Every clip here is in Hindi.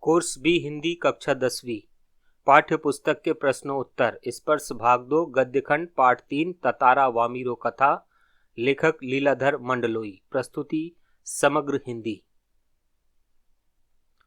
कोर्स बी हिंदी कक्षा 10वीं पाठ्य पुस्तक के प्रश्नोत्तर स्पर्श भाग 2 गद्यखंड पाठ 3 ततारा वामिरो कथा। लेखक लीलाधर मंडलोई। प्रस्तुति समग्र हिंदी।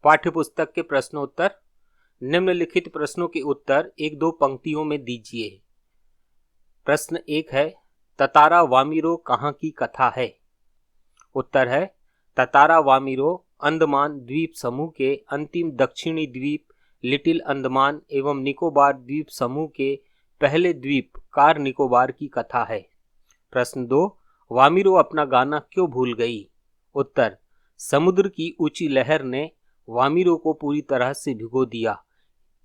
पाठ्य पुस्तक के प्रश्नोत्तर। निम्नलिखित प्रश्नों के उत्तर एक दो पंक्तियों में दीजिए। प्रश्न 1 है, ततारा वामिरो कहाँ की कथा है? उत्तर है, ततारा वामिरो अंडमान द्वीप समूह के अंतिम दक्षिणी द्वीप लिटिल अंडमान एवं निकोबार द्वीप समूह के पहले द्वीप कार निकोबार की कथा है। प्रश्न 2, वामिरो अपना गाना क्यों भूल गई? उत्तर, समुद्र की ऊंची लहर ने वामिरो को पूरी तरह से भिगो दिया।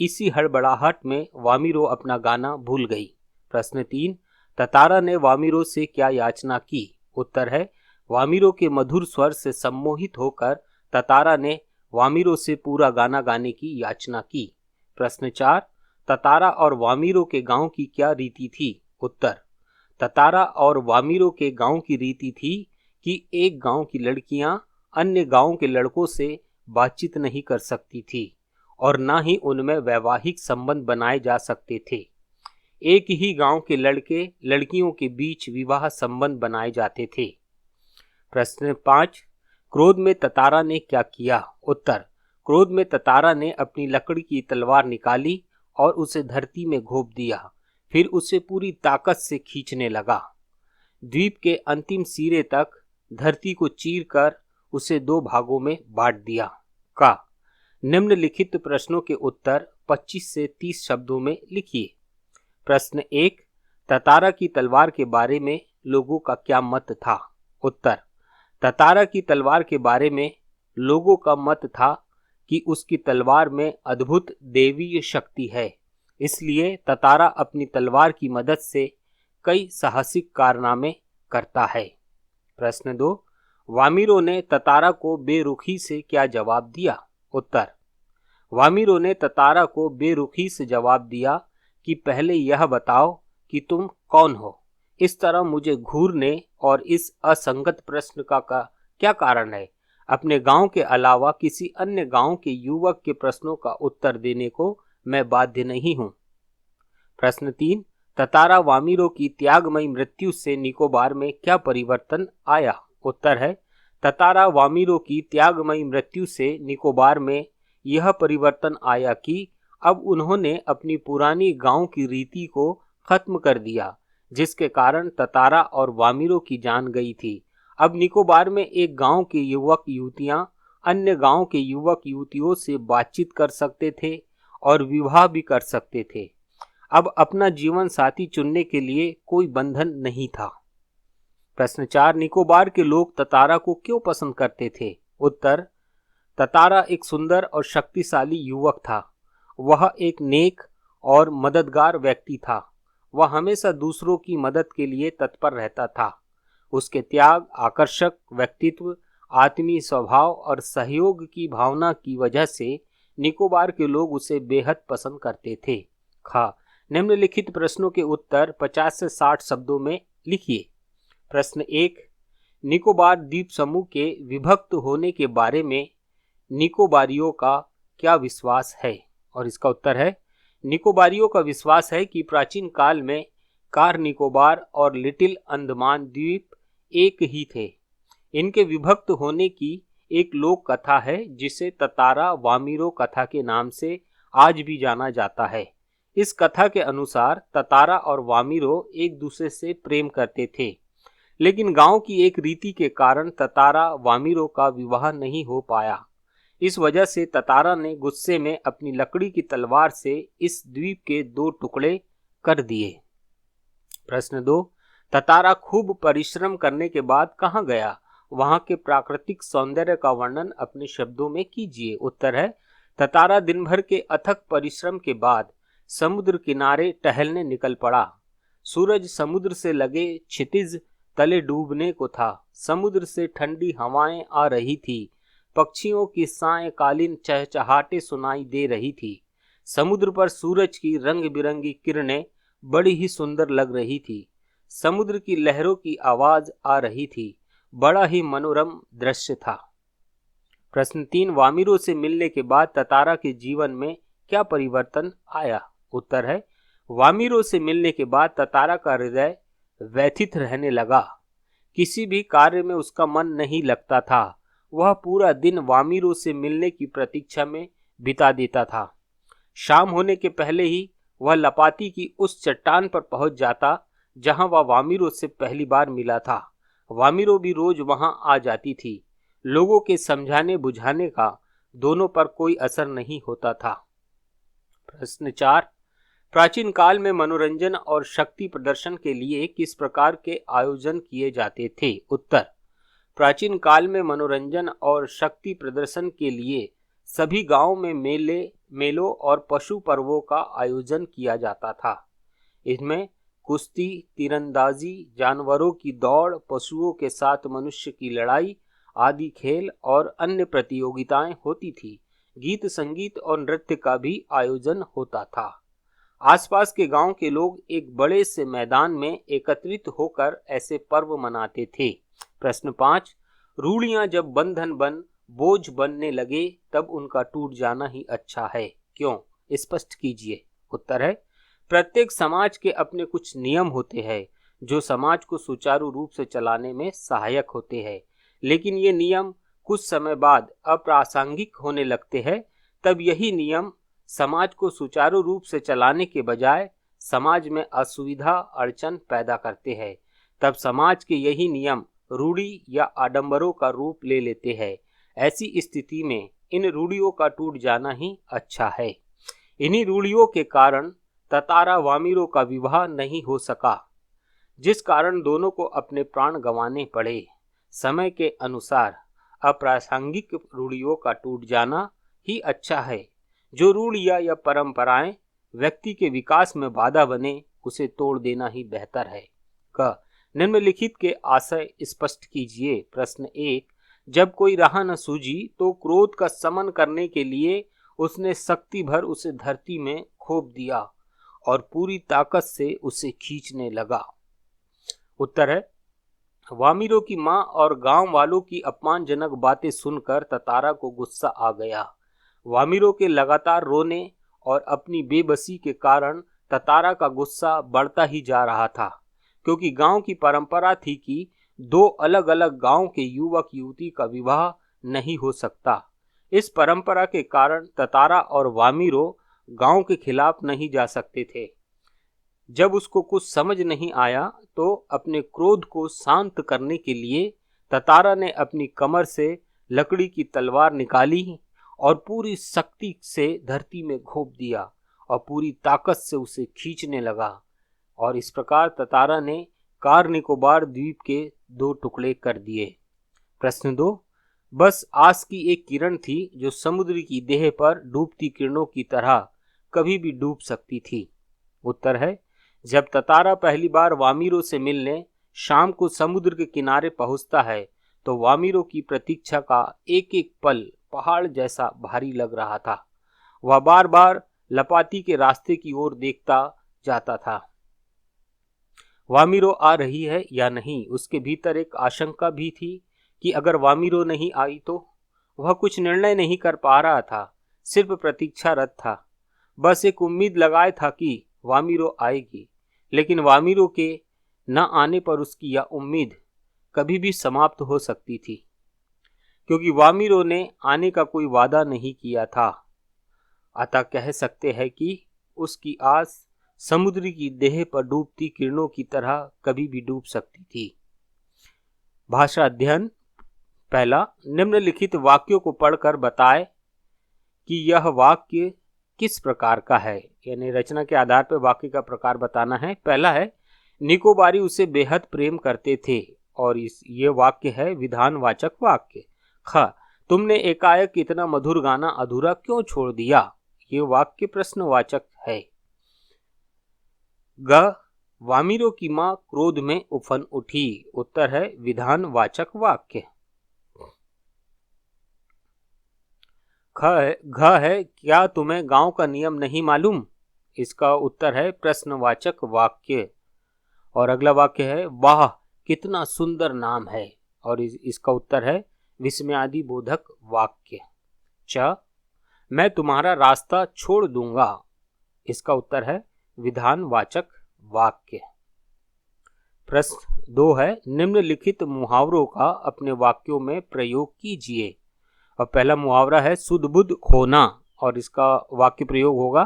इसी हड़बड़ाहट में वामिरो अपना गाना भूल गई। प्रश्न 3, ततारा ने वामिरो से क्या याचना की? उत्तर है, वामिरो के मधुर स्वर से सम्मोहित होकर ततारा ने वामिरो से पूरा गाना गाने की याचना की। प्रश्न 4, ततारा और वामिरो के गांव की क्या रीति थी? उत्तर, ततारा और वामिरो के गांव की रीति थी कि एक गांव की लड़कियां अन्य गांव के लड़कों से बातचीत नहीं कर सकती थी और न ही उनमें वैवाहिक संबंध बनाए जा सकते थे। एक ही गांव के लड़के लड़कियों के बीच विवाह संबंध बनाए जाते थे। प्रश्न 5, क्रोध में ततारा ने क्या किया? उत्तर, क्रोध में ततारा ने अपनी लकड़ी की तलवार निकाली और उसे धरती में घोंप दिया, फिर उसे पूरी ताकत से खींचने लगा। द्वीप के अंतिम सिरे तक धरती को चीरकर उसे 2 भागों में बांट दिया। का निम्नलिखित प्रश्नों के उत्तर 25 से 30 शब्दों में लिखिए। प्रश्न 1, ततारा की तलवार के बारे में लोगों का क्या मत था? उत्तर, ततारा की तलवार के बारे में लोगों का मत था कि उसकी तलवार में अद्भुत देवीय शक्ति है, इसलिए ततारा अपनी तलवार की मदद से कई साहसिक कारनामे करता है। प्रश्न 2, वामिरो ने ततारा को बेरुखी से क्या जवाब दिया? उत्तर, वामिरो ने ततारा को बेरुखी से जवाब दिया कि पहले यह बताओ कि तुम कौन हो। इस तरह मुझे घूरने और इस असंगत प्रश्न का क्या कारण है? अपने गांव के अलावा किसी अन्य गांव के युवक के प्रश्नों का उत्तर देने को मैं बाध्य नहीं हूं। प्रश्न 3, ततारा वामिरो की त्यागमयी मृत्यु से निकोबार में क्या परिवर्तन आया? उत्तर है, ततारा वामिरो की त्यागमयी मृत्यु से निकोबार में यह परिवर्तन आया कि अब उन्होंने अपनी पुरानी गांव की रीति को खत्म कर दिया, जिसके कारण ततारा और वामिरो की जान गई थी। अब निकोबार में एक गांव के युवक युवतियां अन्य गांव के युवक युवतियों से बातचीत कर सकते थे और विवाह भी कर सकते थे। अब अपना जीवन साथी चुनने के लिए कोई बंधन नहीं था। प्रश्न 4, निकोबार के लोग ततारा को क्यों पसंद करते थे? उत्तर, ततारा एक सुंदर और शक्तिशाली युवक था। वह एक नेक और मददगार व्यक्ति था। वह हमेशा दूसरों की मदद के लिए तत्पर रहता था। उसके त्याग, आकर्षक व्यक्तित्व, आत्मीय स्वभाव और सहयोग की भावना की वजह से निकोबार के लोग उसे बेहद पसंद करते थे। खा निम्नलिखित प्रश्नों के उत्तर 50 से 60 शब्दों में लिखिए। प्रश्न 1, निकोबार द्वीप समूह के विभक्त होने के बारे में निकोबारियों का क्या विश्वास है? और इसका उत्तर है, निकोबारियों का विश्वास है कि प्राचीन काल में कार निकोबार और लिटिल अंडमान द्वीप एक ही थे। इनके विभक्त होने की एक लोक कथा है जिसे ततारा वामिरो कथा के नाम से आज भी जाना जाता है। इस कथा के अनुसार ततारा और वामिरो एक दूसरे से प्रेम करते थे, लेकिन गांव की एक रीति के कारण ततारा वामिरो का विवाह नहीं हो पाया। इस वजह से ततारा ने गुस्से में अपनी लकड़ी की तलवार से इस द्वीप के 2 टुकड़े कर दिए। प्रश्न 2, ततारा खूब परिश्रम करने के बाद कहां गया? वहां के प्राकृतिक सौंदर्य का वर्णन अपने शब्दों में कीजिए। उत्तर है, ततारा दिन भर के अथक परिश्रम के बाद समुद्र किनारे टहलने निकल पड़ा। सूरज समुद्र से लगे क्षितिज तले डूबने को था। समुद्र से ठंडी हवाएं आ रही थी। पक्षियों की सायंकालीन चहचहाटे सुनाई दे रही थी। समुद्र पर सूरज की रंग बिरंगी किरणें बड़ी ही सुंदर लग रही थी। समुद्र की लहरों की आवाज आ रही थी। बड़ा ही मनोरम दृश्य था। प्रश्न 3, वामिरो से मिलने के बाद ततारा के जीवन में क्या परिवर्तन आया? उत्तर है, वामिरो से मिलने के बाद ततारा का हृदय व्यथित रहने लगा। किसी भी कार्य में उसका मन नहीं लगता था। वह पूरा दिन वामिरो से मिलने की प्रतीक्षा में बिता देता था। शाम होने के पहले ही वह लपाती की उस चट्टान पर पहुंच जाता जहां वह वामिरो से पहली बार मिला था। वामिरो भी रोज वहां आ जाती थी। लोगों के समझाने बुझाने का दोनों पर कोई असर नहीं होता था। प्रश्न 4, प्राचीन काल में मनोरंजन और शक्ति प्रदर्शन के लिए किस प्रकार के आयोजन किए जाते थे? उत्तर, प्राचीन काल में मनोरंजन और शक्ति प्रदर्शन के लिए सभी गांवों में मेलों और पशु पर्वों का आयोजन किया जाता था। इसमें कुश्ती, तीरंदाजी, जानवरों की दौड़, पशुओं के साथ मनुष्य की लड़ाई आदि खेल और अन्य प्रतियोगिताएं होती थी। गीत, संगीत और नृत्य का भी आयोजन होता था। आसपास के गांव के लोग एक बड़े से मैदान में एकत्रित होकर ऐसे पर्व मनाते थे। प्रश्न 5, रूढ़ियां जब बंधन बन बोझ बनने लगे तब उनका टूट जाना ही अच्छा है, क्यों? स्पष्ट कीजिए। उत्तर है, प्रत्येक समाज के अपने कुछ नियम होते हैं जो समाज को सुचारू रूप से चलाने में सहायक होते हैं, लेकिन ये नियम कुछ समय बाद अप्रासंगिक होने लगते हैं। तब यही नियम समाज को सुचारू रूप से चलाने के बजाय समाज में असुविधा अड़चन पैदा करते हैं। तब समाज के यही नियम रूढ़ी या आडंबरों का रूप ले लेते हैं। ऐसी स्थिति में इन रूढ़ियों का टूट जाना ही अच्छा है। इन्हीं रूढ़ियों के कारण ततारा वामिरो का विवाह नहीं हो सका, जिस कारण दोनों को अपने प्राण गंवाने पड़े। समय के अनुसार अप्रासंगिक रूढ़ियों का टूट जाना ही अच्छा है। जो रूढ़ियां या परंपराएं व्यक्ति के विकास में बाधा बने, उसे तोड़ देना ही बेहतर है। क, निम्नलिखित के आशय स्पष्ट कीजिए। प्रश्न 1, जब कोई राह न सूझी तो क्रोध का शमन करने के लिए उसने शक्ति भर उसे धरती में खोप दिया और पूरी ताकत से उसे खींचने लगा। उत्तर है, वामिरो की मां और गांव वालों की अपमानजनक बातें सुनकर ततारा को गुस्सा आ गया। वामिरो के लगातार रोने और अपनी बेबसी के कारण ततारा का गुस्सा बढ़ता ही जा रहा था, क्योंकि गांव की परंपरा थी कि दो अलग अलग गांव के युवक युवती का विवाह नहीं हो सकता। इस परंपरा के कारण ततारा और वामिरो गांव के खिलाफ नहीं जा सकते थे। जब उसको कुछ समझ नहीं आया तो अपने क्रोध को शांत करने के लिए ततारा ने अपनी कमर से लकड़ी की तलवार निकाली और पूरी शक्ति से धरती में घोंप दिया और पूरी ताकत से उसे खींचने लगा। और इस प्रकार ततारा ने कार निकोबार द्वीप के 2 टुकड़े कर दिए। प्रश्न 2, बस आस की एक किरण थी जो समुद्र की देह पर डूबती किरणों की तरह कभी भी डूब सकती थी। उत्तर है, जब ततारा पहली बार वामिरो से मिलने शाम को समुद्र के किनारे पहुंचता है तो वामिरो की प्रतीक्षा का एक एक पल पहाड़ जैसा भारी लग रहा था। वह बार बार लपाती के रास्ते की ओर देखता जाता था। वामिरो आ रही है या नहीं, उसके भीतर एक आशंका भी थी कि अगर वामिरो नहीं आई तो। वह कुछ निर्णय नहीं कर पा रहा था, सिर्फ प्रतीक्षारत था। बस एक उम्मीद लगाए था कि वामिरो आएगी, लेकिन वामिरो के न आने पर उसकी यह उम्मीद कभी भी समाप्त हो सकती थी, क्योंकि वामिरो ने आने का कोई वादा नहीं किया था। अतः कह सकते हैं कि उसकी आस समुद्र की देह पर डूबती किरणों की तरह कभी भी डूब सकती थी। भाषा अध्ययन। पहला, निम्नलिखित वाक्यों को पढ़कर बताएं कि यह वाक्य किस प्रकार का है, यानी रचना के आधार पर वाक्य का प्रकार बताना है। पहला है, निकोबारी उसे बेहद प्रेम करते थे, और ये वाक्य है विधानवाचक वाक्य। ख, तुमने एकाएक इतना मधुर गाना अधूरा क्यों छोड़ दिया, ये वाक्य प्रश्नवाचक है। ग, वामिरो की मां क्रोध में उफन उठी, उत्तर है विधानवाचक वाक्य। घ है, क्या तुम्हें गांव का नियम नहीं मालूम, इसका उत्तर है प्रश्नवाचक वाक्य। और अगला वाक्य है, वाह कितना सुंदर नाम है, और इसका उत्तर है विस्मयादि बोधक वाक्य। च, मैं तुम्हारा रास्ता छोड़ दूंगा, इसका उत्तर है विधानवाचक वाक्य। प्रश्न 2 है, निम्नलिखित मुहावरों का अपने वाक्यों में प्रयोग कीजिए। और पहला मुहावरा है सुध बुध खोना, और इसका वाक्य प्रयोग होगा,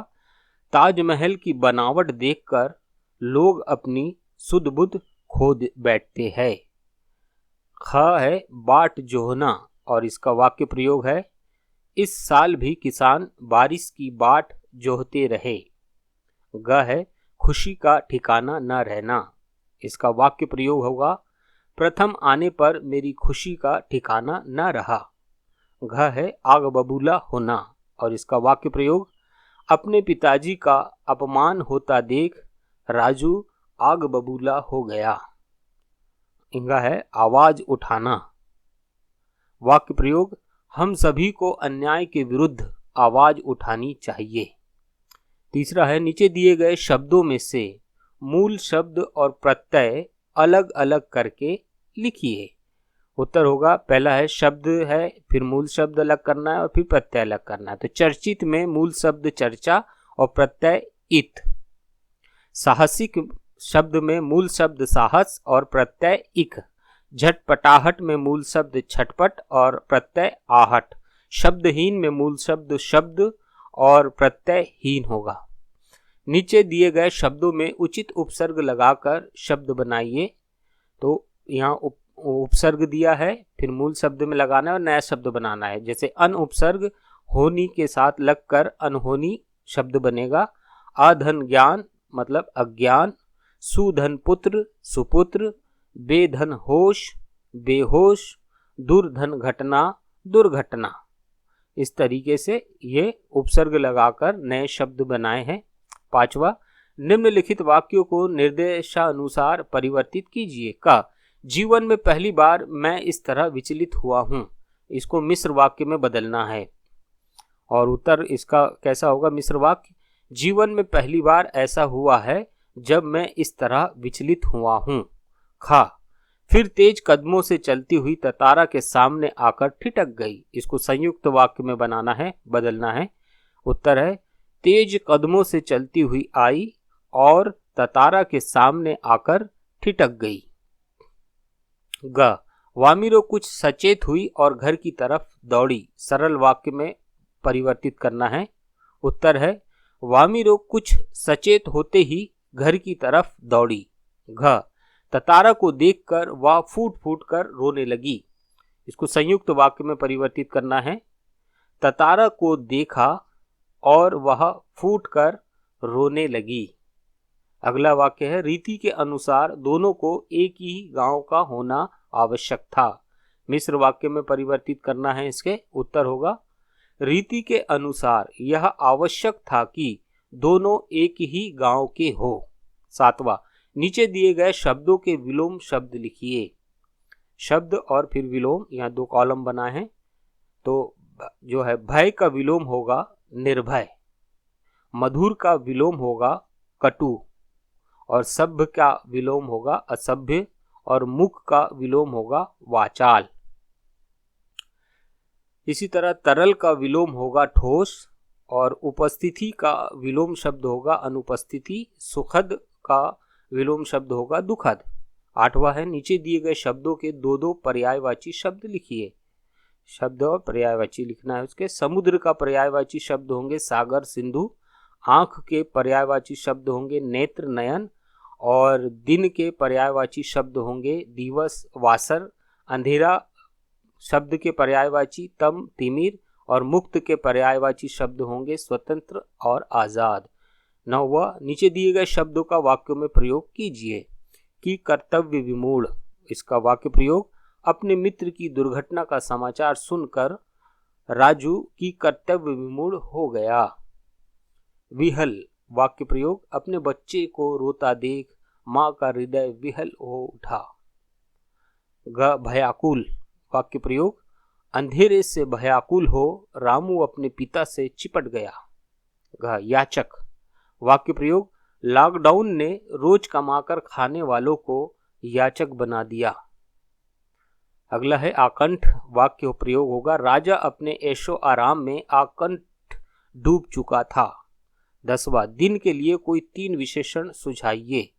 ताजमहल की बनावट देखकर लोग अपनी सुध बुध खो बैठते हैं। ख है बाट जोहना, और इसका वाक्य प्रयोग है, इस साल भी किसान बारिश की बाट जोहते रहे। ग है खुशी का ठिकाना न रहना, इसका वाक्य प्रयोग होगा, प्रथम आने पर मेरी खुशी का ठिकाना न रहा। घ है आग बबूला होना, और इसका वाक्य प्रयोग, अपने पिताजी का अपमान होता देख राजू आग बबूला हो गया। इंगा है आवाज उठाना, वाक्य प्रयोग, हम सभी को अन्याय के विरुद्ध आवाज उठानी चाहिए। तीसरा है, नीचे दिए गए शब्दों में से मूल शब्द और प्रत्यय अलग अलग करके लिखिए। उत्तर होगा, पहला है शब्द है, फिर मूल शब्द अलग करना है और फिर प्रत्यय अलग करना है। तो चर्चित में मूल शब्द चर्चा और प्रत्यय इत। साहसिक शब्द में मूल शब्द साहस और प्रत्यय इक। झटपटाहट में मूल शब्द छटपट और प्रत्यय आहट। शब्दहीन में मूल शब्द शब्द और प्रत्यय हीन होगा। नीचे दिए गए शब्दों में उचित उपसर्ग लगाकर शब्द बनाइए। तो यहाँ उपसर्ग दिया है, फिर मूल शब्द में लगाना है और नया शब्द बनाना है। जैसे अन उपसर्ग होनी के साथ लगकर अनहोनी शब्द बनेगा। अधन ज्ञान मतलब अज्ञान। सुधन पुत्र सुपुत्र। बेधन होश बेहोश। दुर्धन घटना दुर्घटना। इस तरीके से ये उपसर्ग लगाकर नए शब्द बनाए हैं। पांचवा, निम्नलिखित वाक्यों को निर्देशानुसार परिवर्तित कीजिए। का, जीवन में पहली बार मैं इस तरह विचलित हुआ हूं, इसको मिश्र वाक्य में बदलना है। और उत्तर इसका कैसा होगा मिश्र वाक्य, जीवन में पहली बार ऐसा हुआ है जब मैं इस तरह विचलित हुआ हूं। खा, फिर तेज कदमों से चलती हुई ततारा के सामने आकर ठिठक गई, इसको संयुक्त वाक्य में बनाना है, बदलना है। उत्तर है, तेज कदमों से चलती हुई आई और ततारा के सामने आकर ठिठक गई। ग, वामिरो कुछ सचेत हुई और घर की तरफ दौड़ी, सरल वाक्य में परिवर्तित करना है। उत्तर है, वामिरो कुछ सचेत होते ही घर की तरफ दौड़ी। घ, ततारा को देखकर वह फूट फूट कर रोने लगी, इसको संयुक्त वाक्य में परिवर्तित करना है। ततारा को देखा और वह फूट कर रोने लगी। अगला वाक्य है, रीति के अनुसार दोनों को एक ही गांव का होना आवश्यक था, मिश्र वाक्य में परिवर्तित करना है इसके। उत्तर होगा, रीति के अनुसार यह आवश्यक था कि दोनों एक ही गांव के हो। सातवां, नीचे दिए गए शब्दों के विलोम शब्द लिखिए। शब्द और फिर विलोम, यहाँ 2 कॉलम बना है। तो जो है भय का विलोम होगा निर्भय, मधुर का विलोम होगा कटु, और सभ्य का विलोम होगा असभ्य, और मुख का विलोम होगा वाचाल। इसी तरह तरल का विलोम होगा ठोस, और उपस्थिति का विलोम शब्द होगा अनुपस्थिति। सुखद का विलोम शब्द होगा दुखद। आठवां है, नीचे दिए गए शब्दों के 2-2 पर्यायवाची शब्द लिखिए। शब्द और पर्यायवाची लिखना है उसके। समुद्र का पर्यायवाची शब्द होंगे सागर सिंधु। आंख के पर्यायवाची शब्द होंगे नेत्र नयन, और दिन के पर्यायवाची शब्द होंगे दिवस वासर। अंधेरा शब्द के पर्यायवाची तम तिमिर, और मुक्त के पर्यायवाची शब्द होंगे स्वतंत्र और आजाद। 9वां, नीचे दिए गए शब्दों का वाक्यों में प्रयोग कीजिए। कि कर्तव्य विमूढ़, इसका वाक्य प्रयोग, अपने मित्र की दुर्घटना का समाचार सुनकर राजू की कर्तव्य विमूढ़ हो गया। विहल, वाक्य प्रयोग, अपने बच्चे को रोता देख मां का हृदय विहल हो उठा। भयाकुल, वाक्य प्रयोग, अंधेरे से भयाकुल हो रामू अपने पिता से चिपट गया। याचक, वाक्य प्रयोग, लॉकडाउन ने रोज कमाकर खाने वालों को याचक बना दिया। अगला है आकंठ। वाक्य प्रयोग होगा, राजा अपने ऐशो आराम में आकंठ डूब चुका था। 10वां, दिन के लिए कोई 3 विशेषण सुझाइए।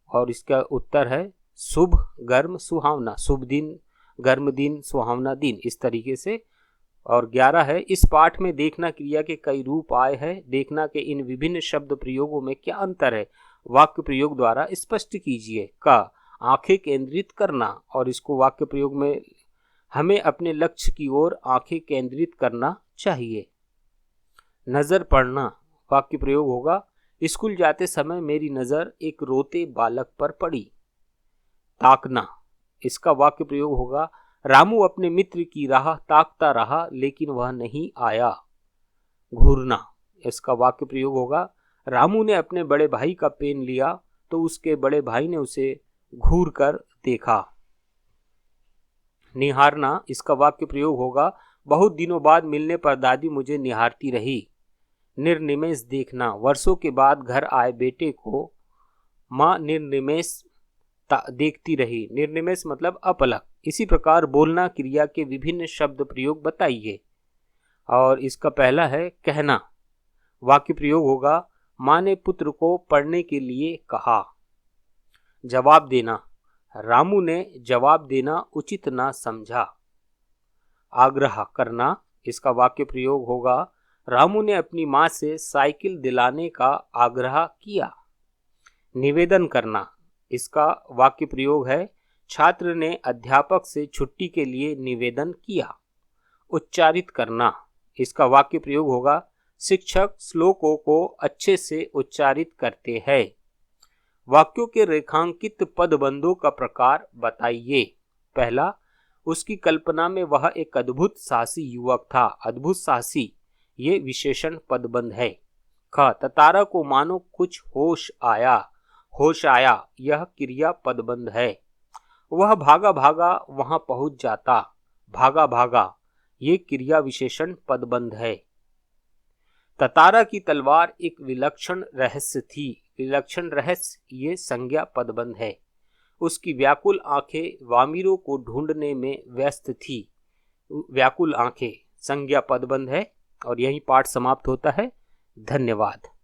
और इसका उत्तर है शुभ, गर्म, सुहावना। शुभ दिन, गर्म दिन, सुहावना दिन, इस तरीके से। और 11 है, इस पाठ में देखना क्रिया के कई रूप आए हैं, देखना के इन विभिन्न शब्द प्रयोगों में क्या अंतर है, वाक्य प्रयोग द्वारा स्पष्ट कीजिए। का, आंखें केंद्रित करना, और इसको वाक्य प्रयोग में हमें अपने लक्ष्य की ओर आंखें केंद्रित करना चाहिए। नजर पड़ना, वाक्य प्रयोग होगा, स्कूल जाते समय मेरी नजर एक रोते बालक पर पड़ी। ताकना, इसका वाक्य प्रयोग होगा, रामू अपने मित्र की राह ताकता रहा लेकिन वह नहीं आया। घूरना, इसका वाक्य प्रयोग होगा, रामू ने अपने बड़े भाई का पेन लिया तो उसके बड़े भाई ने उसे घूर कर देखा। निहारना, इसका वाक्य प्रयोग होगा, बहुत दिनों बाद मिलने पर दादी मुझे निहारती रही। निर्निमेष देखना, वर्षों के बाद घर आए बेटे को माँ निर्निमेष देखती रही। निर्निमेष मतलब अपलक। इसी प्रकार बोलना क्रिया के विभिन्न शब्द प्रयोग बताइए। और इसका पहला है कहना। वाक्य प्रयोग होगा, माँ ने पुत्र को पढ़ने के लिए कहा। जवाब देना, रामू ने जवाब देना उचित ना समझा। आग्रह करना, इसका वाक्य प्रयोग होगा, रामू ने अपनी माँ से साइकिल दिलाने का आग्रह किया। निवेदन करना, इसका वाक्य प्रयोग है, छात्र ने अध्यापक से छुट्टी के लिए निवेदन किया। उच्चारित करना, इसका वाक्य प्रयोग होगा, शिक्षक श्लोकों को अच्छे से उच्चारित करते हैं। वाक्यों के रेखांकित पदबंधों का प्रकार बताइए। पहला, उसकी कल्पना में वह एक अद्भुत साहसी युवक था। अद्भुत साहसी, ये विशेषण पदबंध है। ख, ततारा को मानो कुछ होश आया। होश आया, यह क्रिया पदबंध है। वह भागा भागा वहां पहुंच जाता। भागा भागा, ये क्रिया विशेषण पदबंध है। ततारा की तलवार एक विलक्षण रहस्य थी। विलक्षण रहस्य, ये संज्ञा पदबंध है। उसकी व्याकुल आंखें वामिरों को ढूंढने में व्यस्त थी। व्याकुल आंखें संज्ञा पदबंध है। और यही पाठ समाप्त होता है। धन्यवाद।